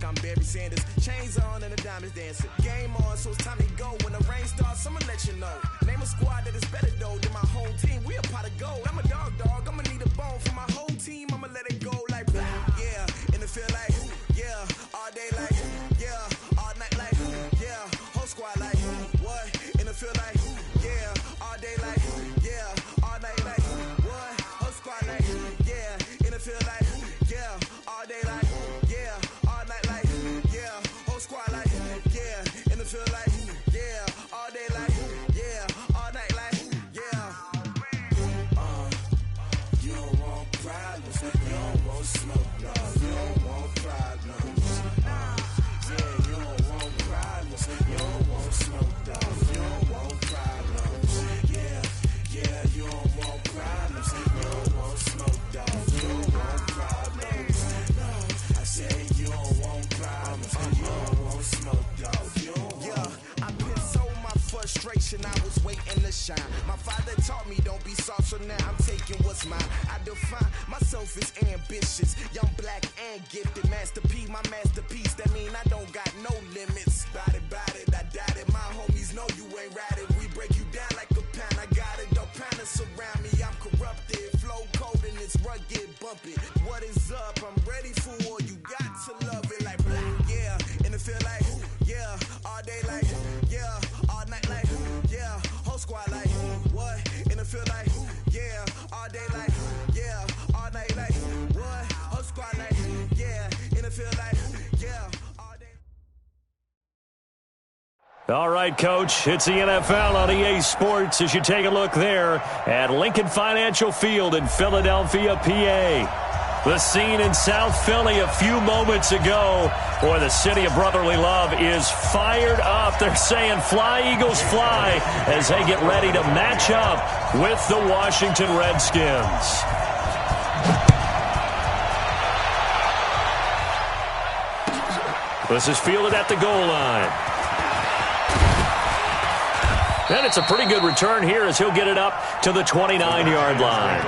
I'm Barry Sanders. Chains on and the diamonds dancing. Game on, so it's time to go. When the rain starts, I'ma let you know. Name a squad that is better though than my home team. We a pot of gold. I'm a dog. I'ma need a bone for my whole team. I'ma let it go like yeah. In the field like yeah. All day like yeah. All night like yeah. Whole squad like what? In the field like yeah. All day like yeah. All night like what? Whole squad like yeah. In the field like yeah. All day like yeah. All night like yeah. Whole squad like yeah. In the field like yeah. All day like yeah. All night like yeah. You don't want problems. You don't want smoke, no. You don't want problems. Yeah, you don't want problems. You don't want smoke, dog. You don't want problems. Yeah, you don't want problems. You don't want smoke, dog. You don't want problems. No, I said you don't want problems. You don't want smoke, dog. You don't want. Yeah, I've been so my frustration. I was waiting to shine. My father taught me don't be soft, so now I'm taking what's mine. I define myself as ambitious, young, black, and gifted. Master P, my masterpiece. That mean I don't got no limits. Bout it, I doubt it. My homies know you ain't ratted. We break you down like a pound. I got it, don't pound us around me. I'm corrupted, flow cold and it's rugged, bump it. What is up? I'm ready for war. You got to love it like yeah. In the field like yeah. All day like yeah. All night like yeah. Whole squad like what? In the field like yeah. All day like yeah. All night like what? Whole squad like yeah. In the field like yeah. All day. All right, Coach, it's the NFL on EA Sports as you take a look there at Lincoln Financial Field in Philadelphia, PA. The scene in South Philly a few moments ago. Boy, the city of brotherly love is fired up. They're saying fly, Eagles, fly, as they get ready to match up with the Washington Redskins. This is fielded at the goal line. And it's a pretty good return here as he'll get it up to the 29-yard line.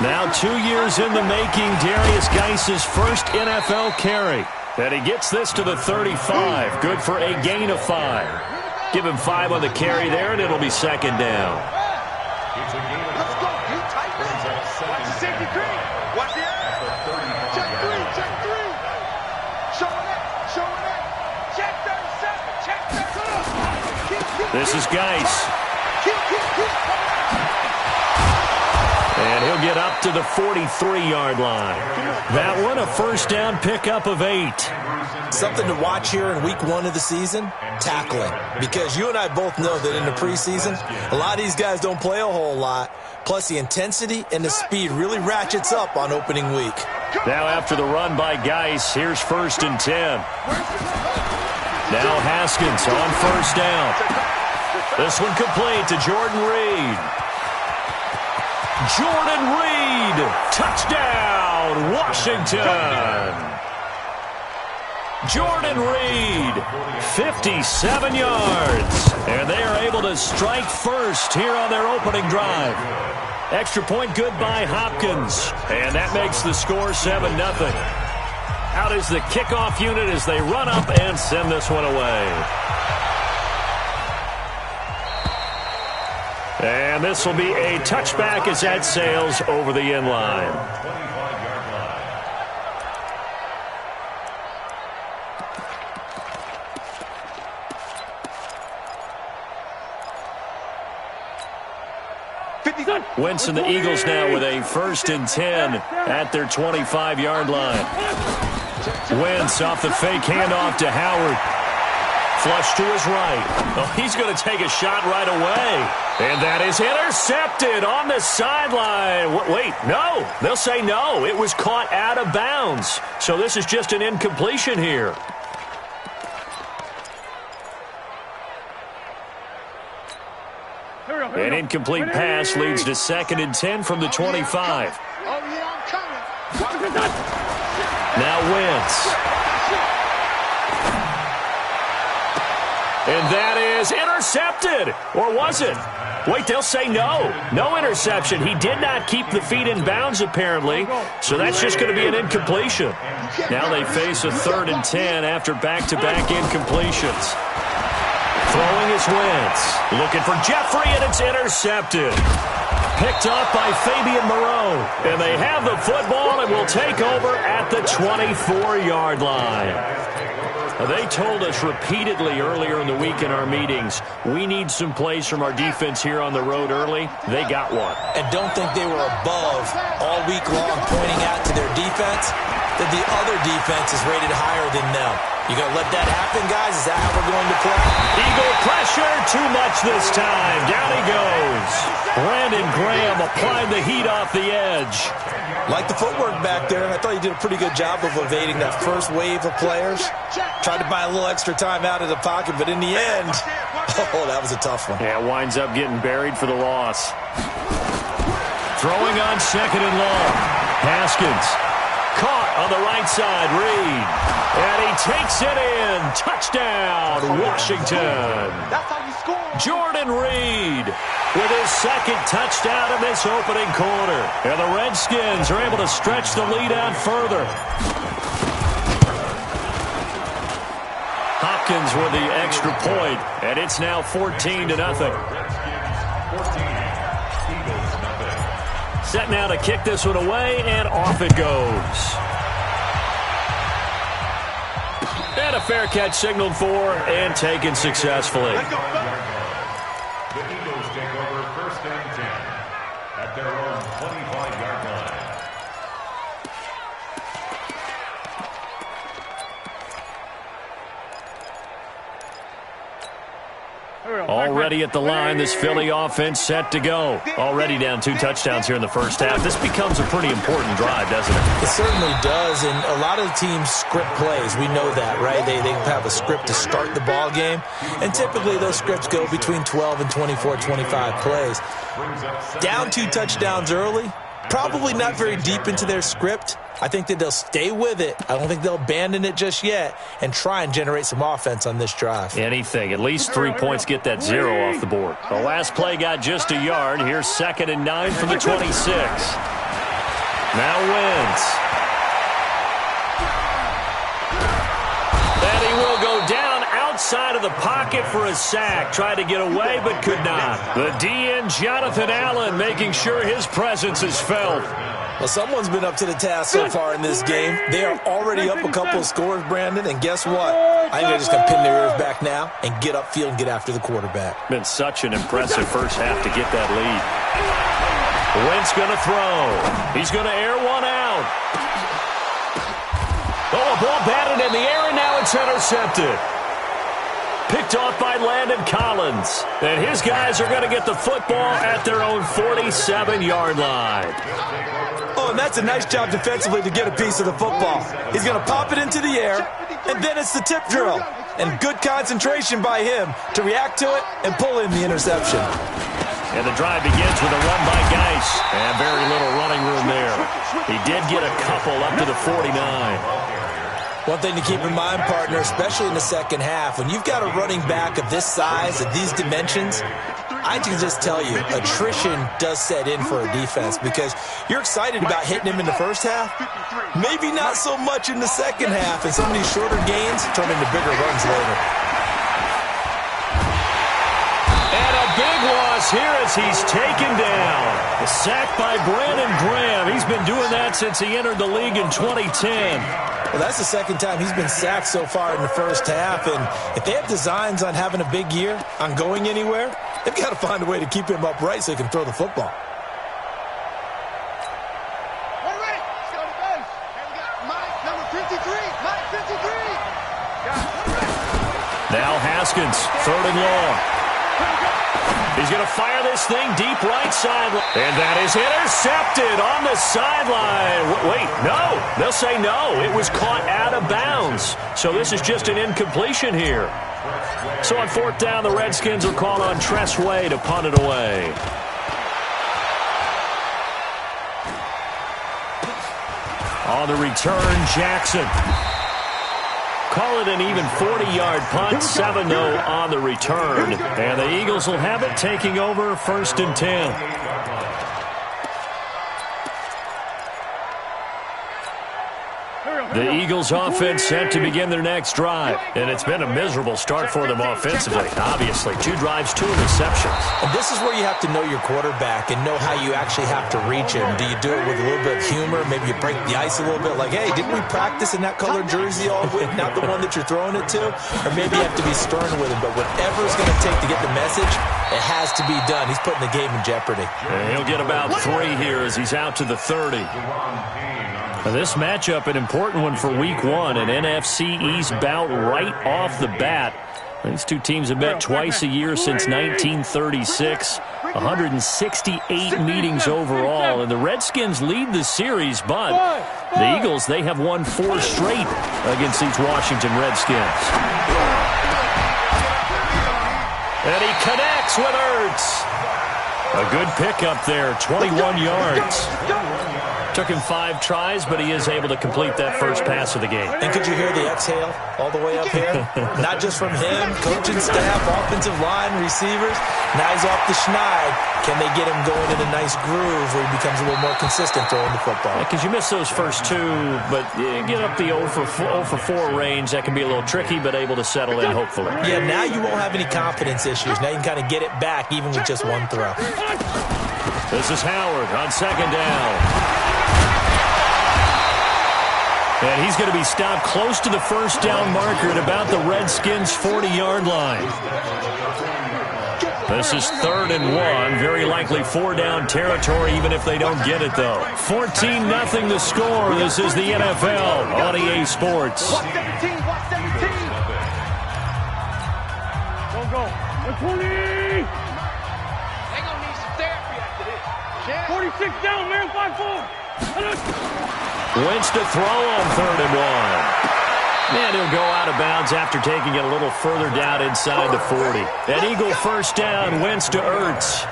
Now 2 years in the making, Darius Geis's first NFL carry. And he gets this to the 35. Good for a gain of 5. Give him 5 on the carry there, and it'll be second down. Let's go. You tight. Watch the safety green. Watch the air. Check 3. Check 3. Showing it. Showing it. Check 37. Check 37. This is Geis. And he'll get up to the 43-yard line. That one, a first down pickup of 8. Something to watch here in week 1 of the season, tackling. Because you and I both know that in the preseason, a lot of these guys don't play a whole lot. Plus, the intensity and the speed really ratchets up on opening week. Now after the run by Geis, here's 1st and 10. Now Haskins on first down. This one complete to Jordan Reed. Jordan Reed, touchdown, Washington. Jordan Reed, 57 yards. And they are able to strike first here on their opening drive. Extra point good by Hopkins. And that makes the score 7-0. Out is the kickoff unit as they run up and send this one away. And this will be a touchback as that sails over the end line. Wentz and the Eagles now with a 1st and 10 at their 25-yard line. Wentz off the fake handoff to Howard. Flush to his right. Oh, he's going to take a shot right away. And that is intercepted on the sideline. Wait, no. They'll say no. It was caught out of bounds. So this is just an incompletion here. An incomplete pass leads to 2nd and 10 from the 25. Now Wentz. And that is intercepted. Or was it? Wait, they'll say no. No interception. He did not keep the feet in bounds, apparently. So that's just going to be an incompletion. Now they face a 3rd and 10 after back-to-back incompletions. Throwing is Wentz. Looking for Jeffrey, and it's intercepted. Picked up by Fabian Moreau. And they have the football and will take over at the 24-yard line. They told us repeatedly earlier in the week in our meetings, we need some plays from our defense here on the road early. They got one. And don't think they were above all week long pointing out to their defense that the other defense is rated higher than them. You going to let that happen, guys? Is that how we're going to play? Eagle pressure, too much this time. Down he goes. Brandon Graham applied the heat off the edge. Like the footwork back there. I thought he did a pretty good job of evading that first wave of players. Tried to buy a little extra time out of the pocket, but in the end, oh, that was a tough one. Yeah, winds up getting buried for the loss. Throwing on 2nd and long. Haskins. Caught on the right side, Reed. And he takes it in. Touchdown, Washington. Jordan Reed with his 2nd touchdown in this opening quarter. And the Redskins are able to stretch the lead out further. Hopkins with the extra point, and it's now 14-0. Set now to kick this one away, and off it goes. And a fair catch signaled for and taken successfully. The Eagles take over 1st and 10 at their own 25-yard line. Already at the line, this Philly offense set to go. Already down 2 touchdowns here in the first half. This becomes a pretty important drive, doesn't it? It certainly does, and a lot of the teams script plays. We know that, right? They have a script to start the ball game, and typically those scripts go between 12 and 24, 25 plays. Down 2 touchdowns early, probably not very deep into their script. I think that they'll stay with it. I don't think they'll abandon it just yet and try and generate some offense on this drive. Anything. At least 3 points get that 0 off the board. The last play got just a yard. Here's 2nd and 9 from the 26. Now Wentz. And he will go down outside of the pocket for a sack. Tried to get away but could not. The DN, Jonathan Allen, making sure his presence is felt. Well, someone's been up to the task so far in this game. They are already up a couple of scores, Brandon, and guess what? I think they're just going to pin their ears back now and get upfield and get after the quarterback. Been such an impressive first half to get that lead. Wentz going to throw. He's going to air one out. Oh, a ball batted in the air, and now it's intercepted. Picked off by Landon Collins. And his guys are going to get the football at their own 47-yard line. Oh, and that's a nice job defensively to get a piece of the football. He's going to pop it into the air, and then it's the tip drill. And good concentration by him to react to it and pull in the interception. And the drive begins with a run by Geis. And very little running room there. He did get a couple up to the 49. One thing to keep in mind, partner, especially in the second half, when you've got a running back of this size, of these dimensions, I can just tell you, attrition does set in for a defense because you're excited about hitting him in the first half, maybe not so much in the second half, and some of these shorter gains turn into bigger runs later. And a big loss here as he's taken down. The sack by Brandon Graham. He's been doing that since he entered the league in 2010. Well, that's the second time he's been sacked so far in the first half, and if they have designs on having a big year, on going anywhere, they've got to find a way to keep him upright so he can throw the football. All right, let's go to base. And we got Mike, number 53. Mike, 53. Now Haskins, 3rd and long. He's going to fire this thing deep right sideline. And that is intercepted on the sideline. Wait, no. They'll say no. It was caught out of bounds. So this is just an incompletion here. So on 4th down, the Redskins will call on Tressway to punt it away. On the return, Jackson. Call it an even 40-yard punt, 7-0 on the return. And the Eagles will have it, taking over 1st and 10. The Eagles offense set to begin their next drive. And it's been a miserable start for them offensively. Obviously, 2 drives, 2 receptions. And this is where you have to know your quarterback and know how you actually have to reach him. Do you do it with a little bit of humor? Maybe you break the ice a little bit like, hey, didn't we practice in that colored jersey all week? Not the one that you're throwing it to? Or maybe you have to be stern with him. But whatever it's going to take to get the message, it has to be done. He's putting the game in jeopardy. And he'll get about 3 here as he's out to the 30. Now this matchup, an important one for Week 1, an NFC East bout right off the bat. These two teams have met twice a year since 1936, 168 meetings overall, and the Redskins lead the series, but the Eagles, they have won 4 straight against these Washington Redskins. And he connects with Ertz. A good pickup there, 21 yards. Took him 5 tries, but he is able to complete that first pass of the game. And could you hear the exhale all the way up here? Not just from him, coaching staff, offensive line, receivers. Now he's off the schneid. Can they get him going in a nice groove where he becomes a little more consistent throwing the football? Because you miss those first 2, but you get up the 0 for 4 range. That can be a little tricky, but able to settle in, hopefully. Yeah, now you won't have any confidence issues. Now you can kind of get it back even with just 1 throw. This is Howard on 2nd down. And he's going to be stopped close to the first down marker at about the Redskins' 40-yard line. This is 3rd and 1. Very likely 4 down territory, even if they don't get it, though. 14-0 the score. This is the NFL on EA Sports. Watch 17, watch 17. Go. 20. They gonna need some therapy after this. 46 down, man, 5-4. Wentz to throw on 3rd and 1. And he'll go out of bounds after taking it a little further down inside the 40. An Eagle first down, Wentz to Ertz.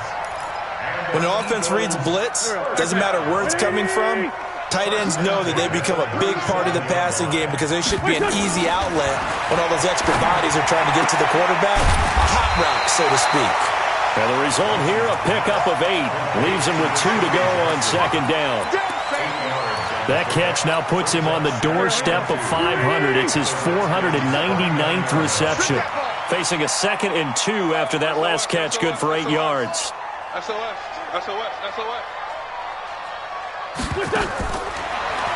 When an offense reads blitz, doesn't matter where it's coming from, tight ends know that they become a big part of the passing game because they should be an easy outlet when all those extra bodies are trying to get to the quarterback. A hot route, so to speak. And the result here, a pickup of 8. Leaves him with 2 to go on 2nd down. That catch now puts him on the doorstep of 500. It's his 499th reception. Facing a 2nd and 2 after that last catch, good for 8 yards. SOS.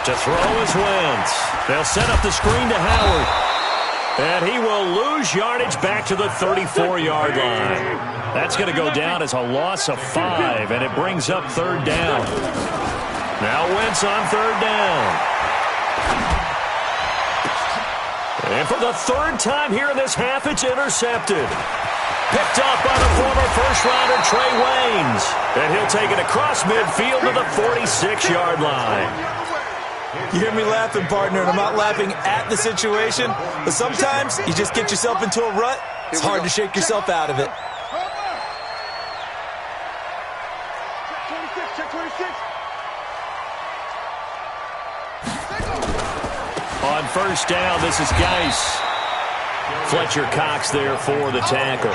To throw is Wentz. They'll set up the screen to Howard. And he will lose yardage back to the 34-yard line. That's going to go down as a loss of 5, and it brings up 3rd down. Now Wentz on 3rd down. And for the 3rd time here in this half, it's intercepted. Picked up by the former first-rounder Trey Waynes. And he'll take it across midfield to the 46-yard line. You hear me laughing, partner, and I'm not laughing at the situation, but sometimes you just get yourself into a rut. It's hard to shake yourself out of it. Check 26. On 1st down, this is Geis. Fletcher Cox there for the tackle.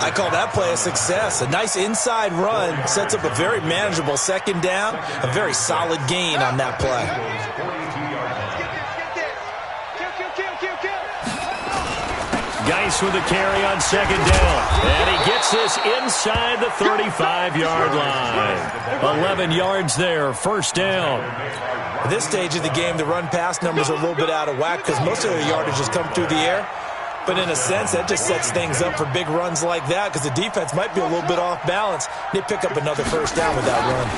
I call that play a success. A nice inside run sets up a very manageable 2nd down. A very solid gain on that play. Geis with a carry on 2nd down. And he gets this inside the 35-yard line. 11 yards there, 1st down. At this stage of the game, the run-pass numbers are a little bit out of whack because most of their yardage has come through the air. But in a sense, that just sets things up for big runs like that because the defense might be a little bit off balance. They pick up another 1st down with that run.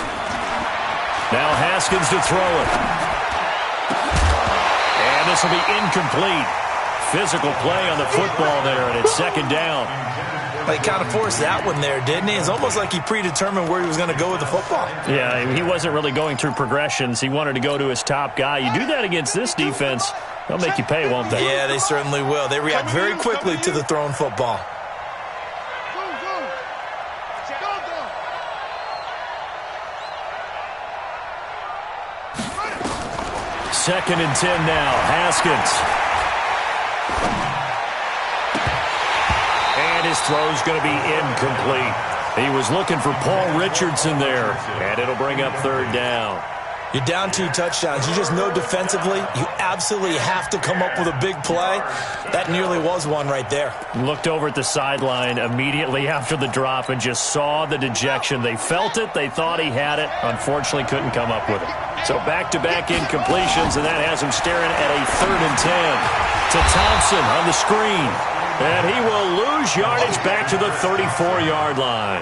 Now Haskins to throw it. And this will be incomplete. physical play on the football there, and it's second down. He kind of forced that one there, didn't he? It's almost like he predetermined where he was going to go with the football. Yeah, he wasn't really going through progressions. He wanted to go to his top guy. You do that against this defense, they'll make you pay, won't they? Yeah, they certainly will. They react very quickly to the thrown football. Second and 10 now. Haskins. And his throw's going to be incomplete. He was looking for Paul Richardson there, and it'll bring up third down. You're down 2 touchdowns. You just know defensively you absolutely have to come up with a big play. That nearly was one right there. Looked over at the sideline immediately after the drop and just saw the dejection. They felt it. They thought he had it. Unfortunately, couldn't come up with it. So back-to-back incompletions, and that has him staring at a third and 10. To Thompson on the screen. And he will lose yardage back to the 34-yard line.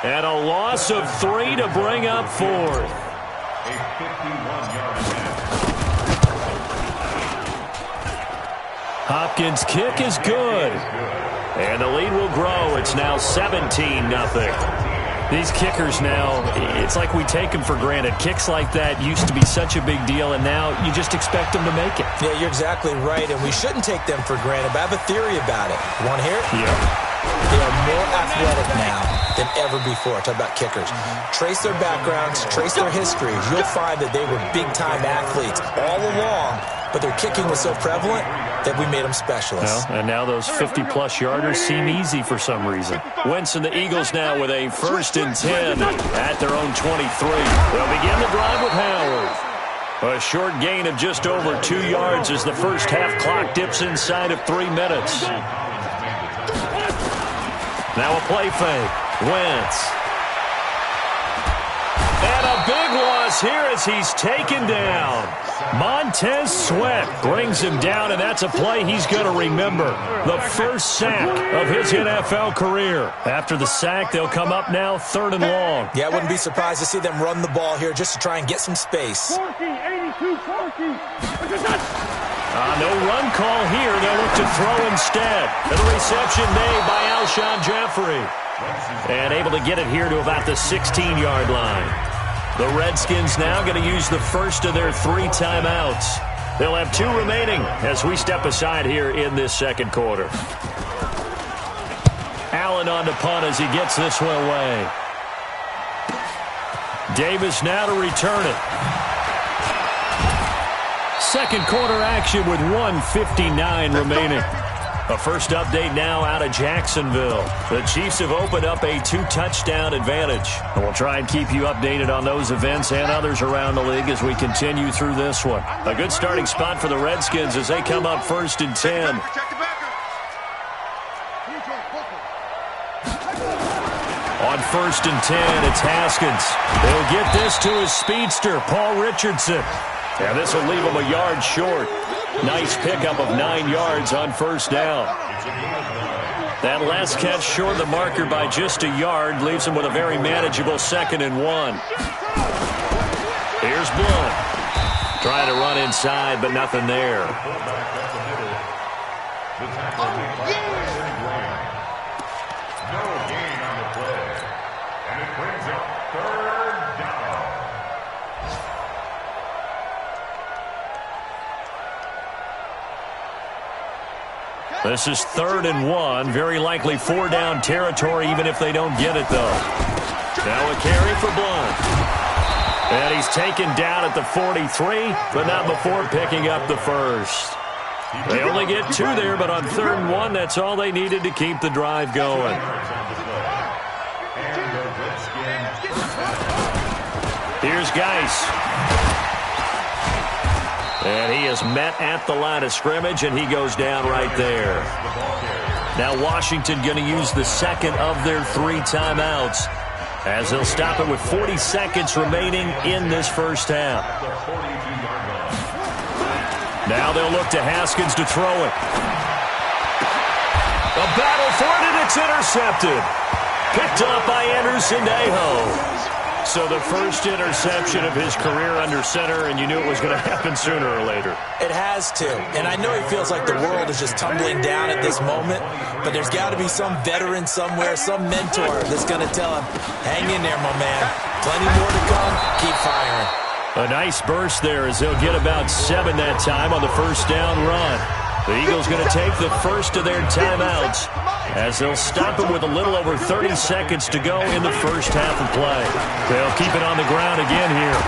And a loss of 3 to bring up fourth. A 51-yard attempt. Hopkins' kick is good. And the lead will grow. It's now 17-0. These kickers now, it's like we take them for granted. Kicks like that used to be such a big deal, and now you just expect them to make it. Yeah, you're exactly right, and we shouldn't take them for granted, but I have a theory about it. You want to hear it? Yeah. They are more athletic now than ever before. Talk about kickers. Trace their backgrounds, trace their histories. You'll find that they were big-time athletes all along, but their kicking was so prevalent that we made them specialists. Well, and now those 50-plus yarders seem easy for some reason. Wentz and the Eagles now with a first and 10 at their own 23. They'll begin the drive with Howard. A short gain of just over 2 yards as the first half clock dips inside of 3 minutes. Now a play fake. Wentz. And a big loss here as he's taken down. Montez Sweat brings him down, and that's a play he's going to remember. The first sack of his NFL career. After the sack, they'll come up now third and long. Yeah, I wouldn't be surprised to see them run the ball here just to try and get some space. Forky, 82, Forky. No run call here. They'll look to throw instead. And a reception made by Alshon Jeffrey. And able to get it here to about the 16-yard line. The Redskins now going to use the first of their 3 timeouts. They'll have 2 remaining as we step aside here in this second quarter. Allen on to punt as he gets this one away. Davis now to return it. Second quarter action with 1:59 remaining. A first update now out of Jacksonville. The Chiefs have opened up a 2-touchdown advantage. And we'll try and keep you updated on those events and others around the league as we continue through this one. A good starting spot for the Redskins as they come up first and 10. On first and 10, it's Haskins. He'll get this to his speedster, Paul Richardson. And this will leave him a yard short. Nice pickup of 9 yards on first down. That last catch short of the marker by just a yard leaves him with a very manageable 2nd and 1. Here's Blunt. Trying to run inside, but nothing there. No gain on the play. And it brings up third down. This is 3rd and 1. Very likely 4-down territory, even if they don't get it, though. Now a carry for Blunt. And he's taken down at the 43, but not before picking up the first. They only get 2 there, but on 3rd and 1, that's all they needed to keep the drive going. Here's Geis. And he is met at the line of scrimmage, and he goes down right there. Now Washington going to use the second of their 3 timeouts as they'll stop it with 40 seconds remaining in this first half. Now they'll look to Haskins to throw it. A battle for it, and it's intercepted. Picked up by Anderson Aho. So the first interception of his career under center, and you knew it was going to happen sooner or later. It has to. And I know he feels like the world is just tumbling down at this moment, but there's got to be some veteran somewhere, some mentor that's going to tell him, hang in there, my man. Plenty more to come. Keep firing. A nice burst there as they'll get about 7 that time on the first down run. The Eagles going to take the first of their timeouts as they'll stop him with a little over 30 seconds to go in the first half of play. They'll keep it on the ground again here.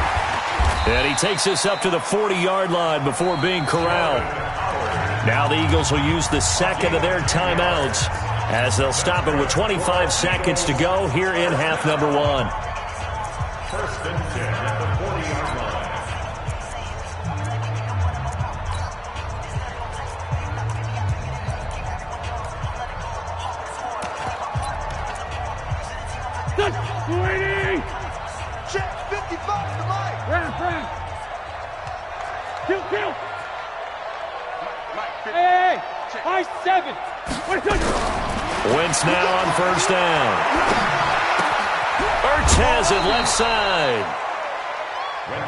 And he takes us up to the 40-yard line before being corralled. Now the Eagles will use the second of their timeouts as they'll stop it with 25 seconds to go here in half number 1. First and 10 at the 40-yard line. Check 55 to Mike. Round. Kill. Mike, 50. Hey, high 7. Wentz now on first down. Ertz has it left side.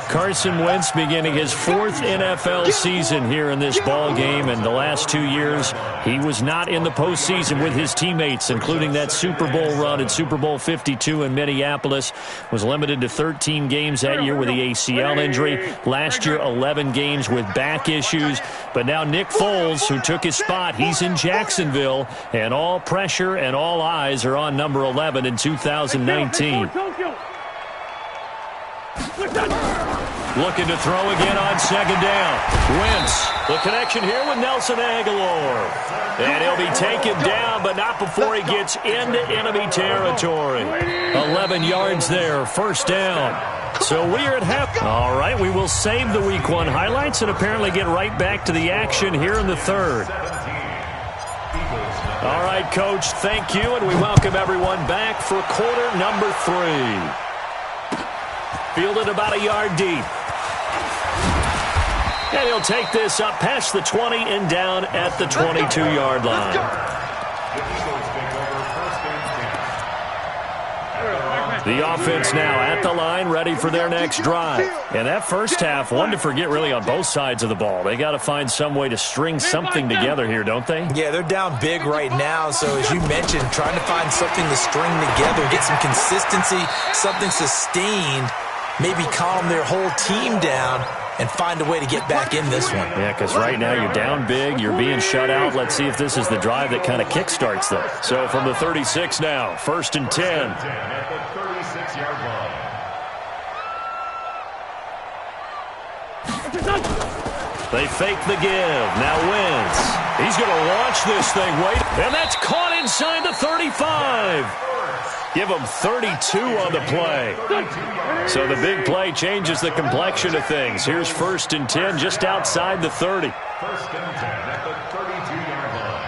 Carson Wentz beginning his 4th NFL season here in this ball game, and the last 2 years he was not in the postseason with his teammates, including that Super Bowl run in Super Bowl 52 in Minneapolis. Was limited to 13 games that year with the ACL injury. Last year, 11 games with back issues. But now Nick Foles, who took his spot, he's in Jacksonville, and all pressure and all eyes are on number 11 in 2019. Looking to throw again on second down. Wentz, the connection here with Nelson Aguilar. And he'll be taken down, but not before he gets into enemy territory. 11 yards there, first down. So we are at half. All right, we will save the Week 1 highlights and apparently get right back to the action here in the third. All right, Coach, thank you, and we welcome everyone back for quarter number 3. Fielded about a yard deep. And he'll take this up past the 20 and down at the 22-yard line. The offense now at the line, ready for their next drive. And that first half, one to forget really on both sides of the ball. They got to find some way to string something together here, don't they? Yeah, they're down big right now. So as you mentioned, trying to find something to string together, get some consistency, something sustained, maybe calm their whole team down and find a way to get back in this one. Yeah, because right now you're down big, you're being shut out. Let's see if this is the drive that kind of kickstarts them. So from the 36 now, first and 10. At the 36-yard line. They fake the give. Now Wentz. He's going to launch this thing. Wait. And that's caught inside the 35. Give him 32 on the play. So the big play changes the complexion of things. Here's first and 10 just outside the 30. First and 10 at the 32-yard line.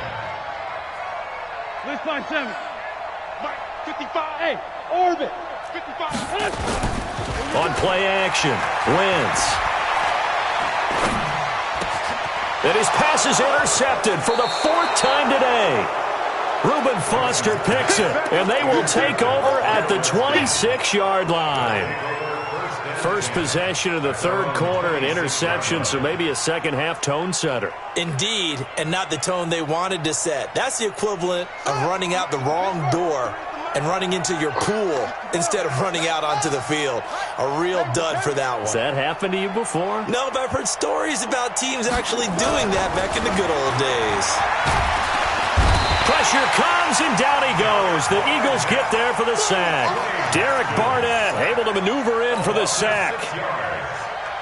Let's find 7. Mike, 55. Hey, orbit. 55. On play action, Wentz. And his pass is intercepted for the 4th time today. Reuben Foster picks it, and they will take over at the 26-yard line. First possession of the third quarter, an interception, so maybe a second-half tone setter. Indeed, and not the tone they wanted to set. That's the equivalent of running out the wrong door and running into your pool instead of running out onto the field. A real dud for that one. Has that happened to you before? No, but I've heard stories about teams actually doing that back in the good old days. Pressure comes, and down he goes. The Eagles get there for the sack. Derek Barnett able to maneuver in for the sack.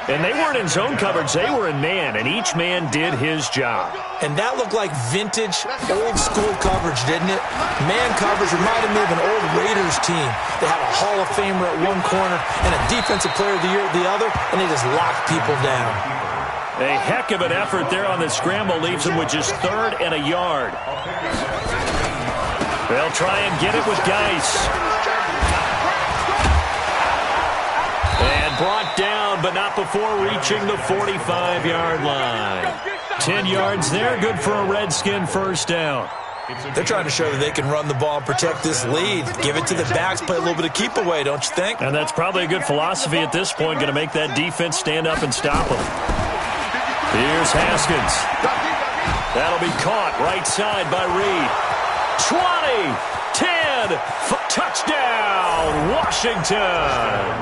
And they weren't in zone coverage. They were in man, and each man did his job. And that looked like vintage, old-school coverage, didn't it? Man coverage reminded me of an old Raiders team. They had a Hall of Famer at one corner and a Defensive Player of the Year at the other, and they just locked people down. A heck of an effort there on the scramble leaves them with just 3rd and a yard. They'll try and get it with Geis. And brought down, but not before reaching the 45-yard line. 10 yards there, good for a Redskin first down. They're trying to show that they can run the ball and protect this lead. Give it to the backs, play a little bit of keep away, don't you think? And that's probably a good philosophy at this point, going to make that defense stand up and stop them. Here's Haskins. That'll be caught right side by Reed. 20, 10, touchdown, Washington.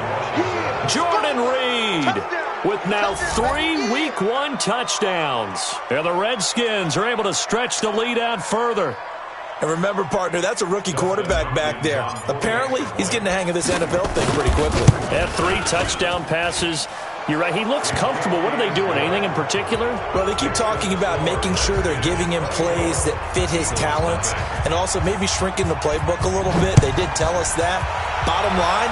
Jordan Reed with now 3 Week 1 touchdowns. And the Redskins are able to stretch the lead out further. And remember, partner, that's a rookie quarterback back there. Apparently, he's getting the hang of this NFL thing pretty quickly. Had 3 touchdown passes. You're right, he looks comfortable. What are they doing? Anything in particular? Well, they keep talking about making sure they're giving him plays that fit his talents and also maybe shrinking the playbook a little bit. They did tell us that. Bottom line,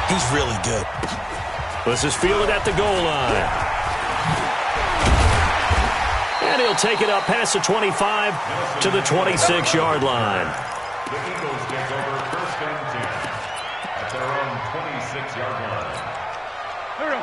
he's really good. This is fielded at the goal line. And he'll take it up past the 25 to the 26-yard line. The Eagles take over first and 10 at their own 26-yard line.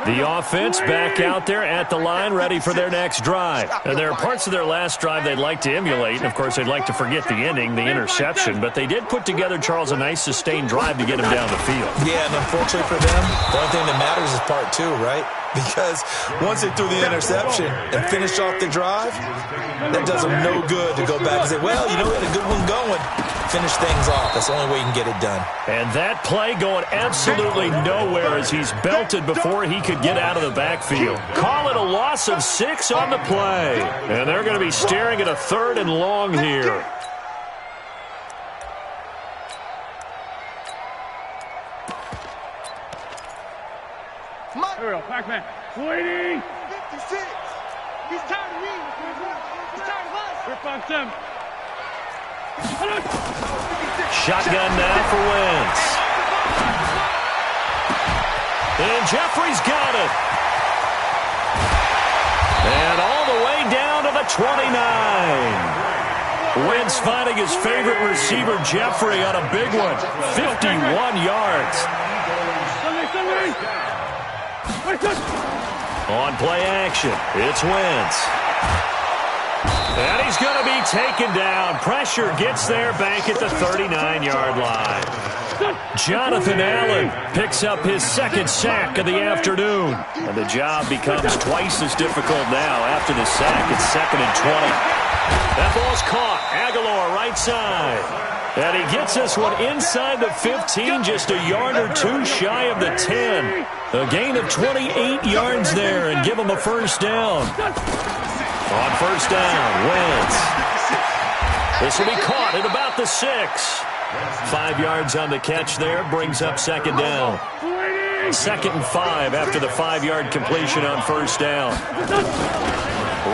The offense back out there at the line, ready for their next drive. And there are parts of their last drive they'd like to emulate. And, of course, they'd like to forget the ending, the interception. But they did put together, Charles, a nice sustained drive to get him down the field. Yeah, and unfortunately for them, the only thing that matters is part 2, right? Because once they threw the interception and finished off the drive, that does them no good to go back and say, well, you know, we had a good one going. Finish things off. That's the only way you can get it done. And that play going absolutely nowhere as he's belted before he could get out of the backfield. Call it a loss of 6 on the play. And they're going to be staring at a 3rd and long here. Here we go, Pac-Man. Waiting. 56. He's tired of me. He's tired of us. Rip on 7. Shotgun now for Wentz. And Jeffrey's got it. And all the way down to the 29. Wentz finding his favorite receiver, Jeffrey, on a big one. 51 yards. On play action, it's Wentz. And he's going to be taken down. Pressure gets there back at the 39-yard line. Jonathan Allen picks up his 2nd sack of the afternoon. And the job becomes twice as difficult now after the sack. It's 2nd and 20. That ball's caught. Aguilar right side. And he gets this one inside the 15, just a yard or 2 shy of the 10. A gain of 28 yards there and give him a first down. On first down, Wentz. This will be caught at about the 6. 5 yards on the catch there, brings up 2nd down. 2nd and 5 after the 5-yard completion on first down.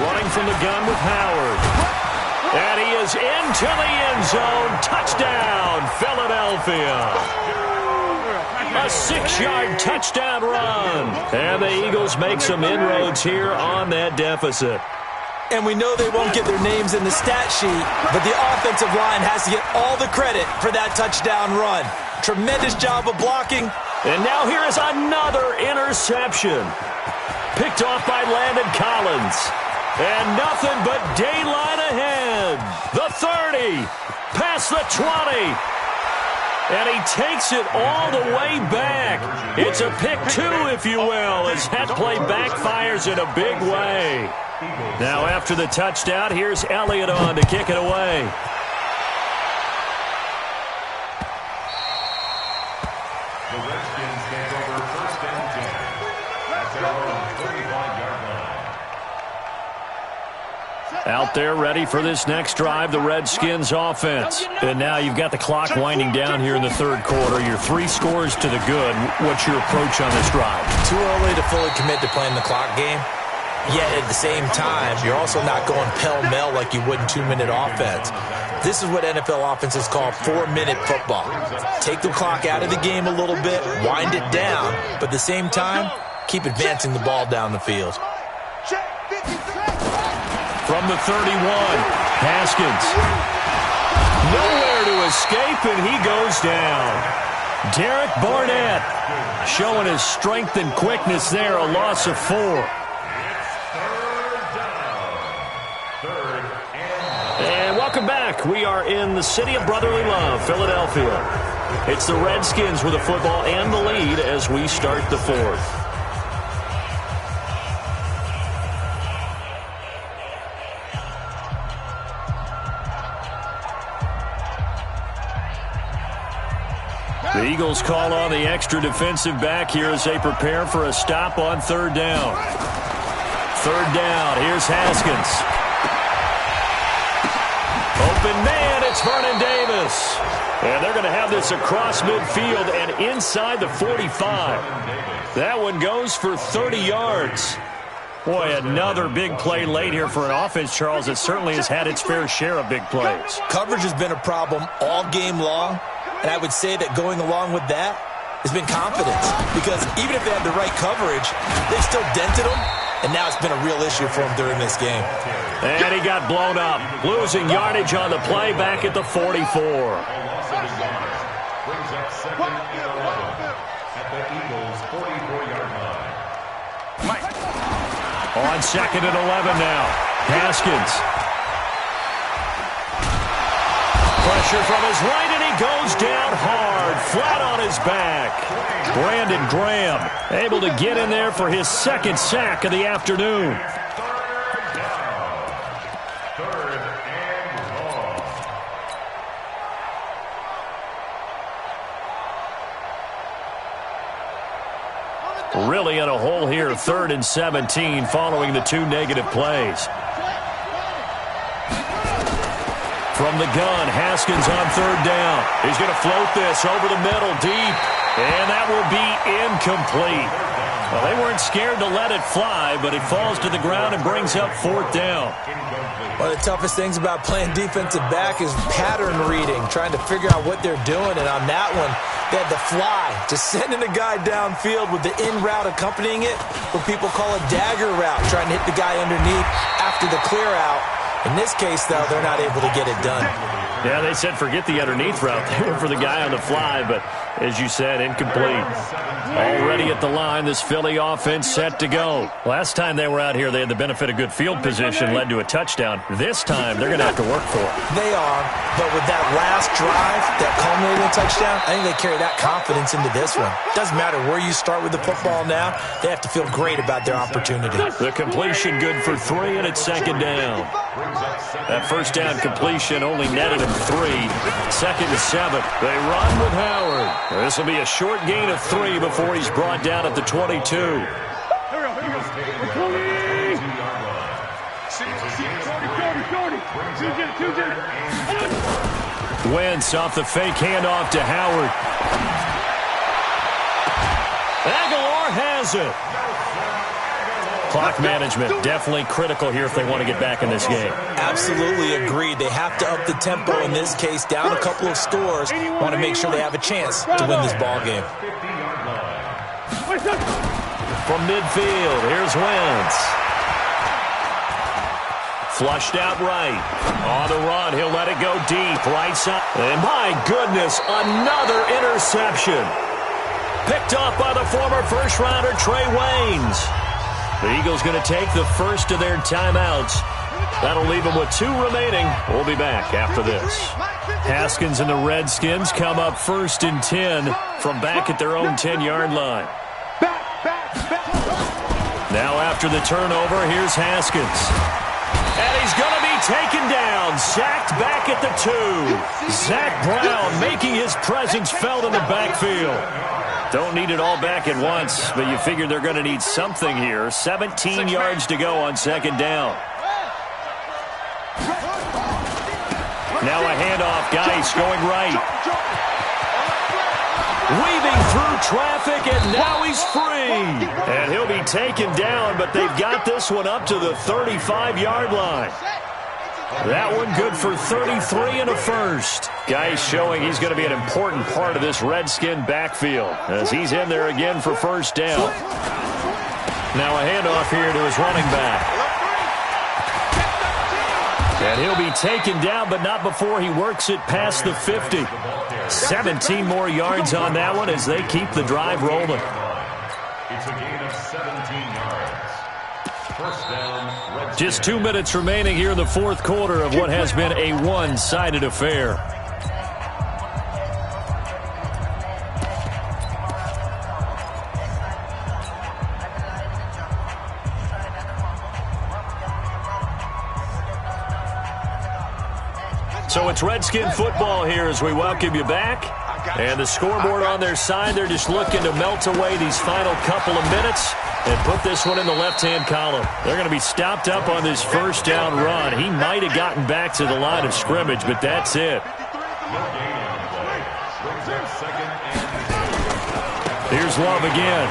Running from the gun with Howard. And he is into the end zone. Touchdown, Philadelphia. A 6-yard touchdown run. And the Eagles make some inroads here on that deficit. And we know they won't get their names in the stat sheet, but the offensive line has to get all the credit for that touchdown run. Tremendous job of blocking. And now here is another interception. Picked off by Landon Collins. And nothing but daylight ahead. The 30, past the 20. And he takes it all the way back. It's a pick 2, if you will, as that play backfires in a big way. Now after the touchdown, here's Elliott on to kick it away. The Redskins take over first and 10 at their own 35-yard line. Out there ready for this next drive, the Redskins offense. And now you've got the clock winding down here in the 3rd quarter. You're 3 scores to the good. What's your approach on this drive? Too early to fully commit to playing the clock game. Yet at the same time, you're also not going pell-mell like you would in 2-minute offense. This is what NFL offenses call 4-minute football. Take the clock out of the game a little bit, wind it down, but at the same time, keep advancing the ball down the field. From the 31, Haskins. Nowhere to escape, and he goes down. Derek Barnett showing his strength and quickness there, a loss of 4. Welcome back. We are in the city of brotherly love, Philadelphia. It's the Redskins with the football and the lead as we start the fourth. The Eagles call on the extra defensive back here as they prepare for a stop on third down. Third down, here's Haskins. Open man, it's Vernon Davis. And they're going to have this across midfield and inside the 45. That one goes for 30 yards. Boy, another big play late here for an offense, Charles, that certainly has had its fair share of big plays. Coverage has been a problem all game long. And I would say that going along with that has been confidence. Because even if they had the right coverage, they still dented them. And now it's been a real issue for them during this game. And he got blown up. Losing yardage on the play back at the 44. Brings up second and 11 at the Eagles' 44-yard line. On second and 11 now. Haskins. Pressure from his right, and he goes down hard, flat on his back. Brandon Graham able to get in there for his second sack of the afternoon. Third and long. Really in a hole here, 3rd and 17 following the 2 negative plays. From the gun, Haskins on third down. He's going to float this over the middle, deep, and that will be incomplete. Well, they weren't scared to let it fly, but it falls to the ground and brings up 4th down. One of the toughest things about playing defensive back is pattern reading, trying to figure out what they're doing. And on that one, they had to fly, just sending a guy downfield with the in route accompanying it, what people call a dagger route, trying to hit the guy underneath after the clear out. In this case, though, they're not able to get it done. Yeah, they said forget the underneath route. They went for the guy on the fly, but as you said, incomplete. Already at the line, this Philly offense set to go. Last time they were out here, they had the benefit of good field position, led to a touchdown. This time, they're going to have to work for it. They are, but with that last drive that culminated in a touchdown, I think they carry that confidence into this one. Doesn't matter where you start with the football now, they have to feel great about their opportunity. The completion good for 3, and it's 2nd down. That first down completion only netted him 3. 2nd and 7. They run with Howard. This will be a short gain of 3 before he's brought down at the 22. Wentz off the fake handoff to Howard. Aguilar has it. Clock management definitely critical here if they want to get back in this game. Absolutely agreed. They have to up the tempo in this case, down a couple of scores. Want to make sure they have a chance to win this ball game. From midfield, here's Wentz. Flushed out right. On the run, he'll let it go deep. Right side. And my goodness, another interception. Picked up by the former first-rounder Trey Waynes. The Eagles going to take the first of their timeouts. That'll leave them with 2 remaining. We'll be back after this. Haskins and the Redskins come up 1st and 10 from back at their own 10-yard line. Now after the turnover, here's Haskins. And he's going to be taken down, sacked back at the 2. Zach Brown making his presence felt in the backfield. Don't need it all back at once, but you figure they're going to need something here. 17 yards to go on 2nd down. Now a handoff, Geis going right. Weaving through traffic, and now he's free. And he'll be taken down, but they've got this one up to the 35-yard line. That one good for 33 and a first. Geis showing he's going to be an important part of this Redskin backfield as he's in there again for 1st down. Now a handoff here to his running back. And he'll be taken down, but not before he works it past the 50. 17 more yards on that one as they keep the drive rolling. It's a gain of 17 yards. First down, Redskins. Just 2 minutes remaining here in the fourth quarter of what has been a one-sided affair. So it's Redskin football here as we welcome you back. And the scoreboard on their side, they're just looking to melt away these final couple of minutes and put this one in the left-hand column. They're going to be stopped up on this first down run. He might have gotten back to the line of scrimmage, but that's it. Here's Love again.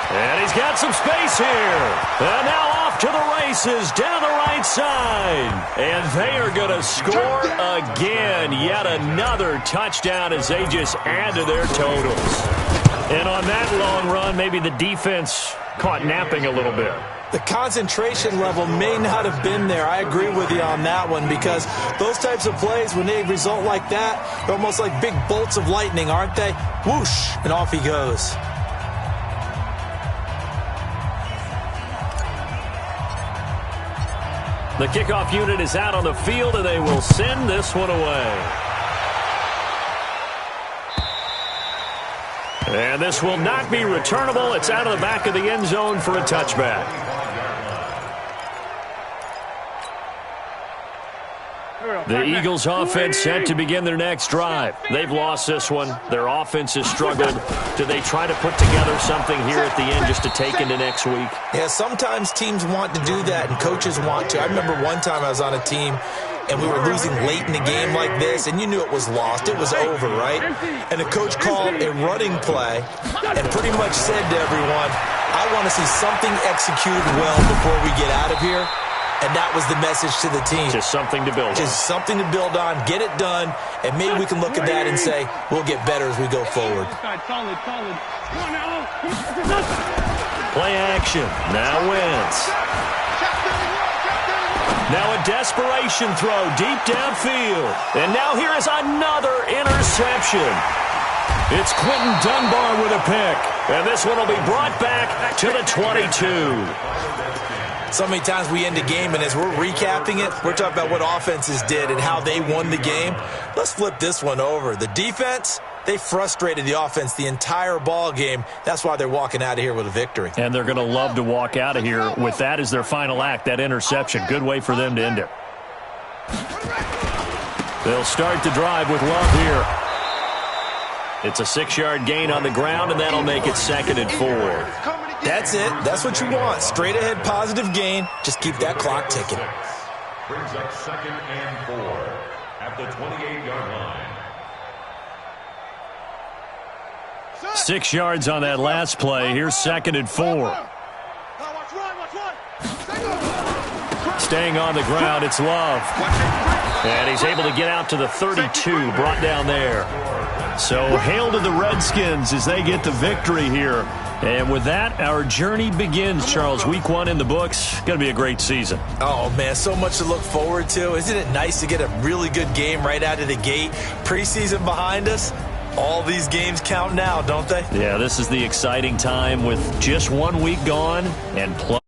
And he's got some space here. And now off to the races down the right side. And they are going to score again. Yet another touchdown as they just add to their totals. And on that long run, maybe the defense caught napping a little bit. The concentration level may not have been there. I agree with you on that one because those types of plays, when they result like that, they're almost like big bolts of lightning, aren't they? Whoosh, and off he goes. The kickoff unit is out on the field, and they will send this one away. And this will not be returnable. It's out of the back of the end zone for a touchback. The Eagles offense set to begin their next drive. They've lost this one. Their offense has struggled. Do they try to put together something here at the end just to take into next week? Yeah, sometimes teams want to do that and coaches want to. I remember one time I was on a team and we were losing late in the game like this, and you knew it was lost. It was over, right? And the coach called a running play and pretty much said to everyone, I want to see something executed well before we get out of here. And that was the message to the team. Just something to build on. Just something to build on, get it done, and maybe we can look at that and say, we'll get better as we go forward. Play action. Now Wentz. Now a desperation throw deep downfield. And now here is another interception. It's Quentin Dunbar with a pick. And this one will be brought back to the 22. So many times we end a game, and as we're recapping it, we're talking about what offenses did and how they won the game. Let's flip this one over. The defense, they frustrated the offense the entire ball game. That's why they're walking out of here with a victory. And they're going to love to walk out of here with that as their final act, that interception. Good way for them to end it. They'll start the drive with Love here. It's a 6-yard gain on the ground, and that'll make it 2nd and 4. That's it. That's what you want. Straight ahead, positive gain. Just keep that clock ticking. Brings up 2nd and 4 at the 28-yard line. 6 yards on that last play. Here's 2nd and 4. Staying on the ground, it's Love. And he's able to get out to the 32, brought down there. So hail to the Redskins as they get the victory here. And with that, our journey begins, Charles. Week 1 in the books. Going to be a great season. Oh, man, so much to look forward to. Isn't it nice to get a really good game right out of the gate? Preseason behind us. All these games count now, don't they? Yeah, this is the exciting time with just 1 week gone and plus.